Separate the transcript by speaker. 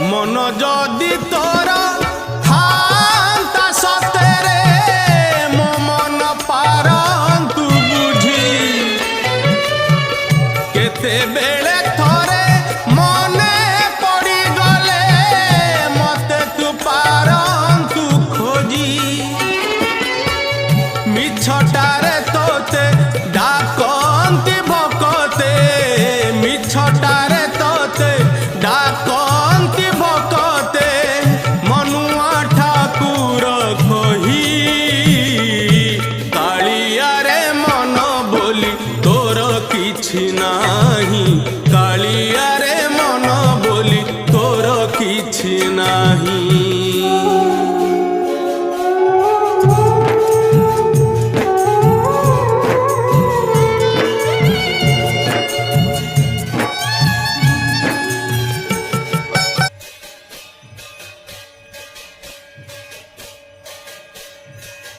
Speaker 1: मन जदि तोर थांता सतेरे मो मन पारंतु बुझी केते बेले थोरे मने पड़ी गले मते तू पारंतु खोजी मिछटारे तोते डाकंती भकते मिछटारे तोते डाकंती भकते मनुआ ठाकुर कही कालिया रे मन बोली तोर किछि नाही कालिया रे मन बोली तोर किछि नाही।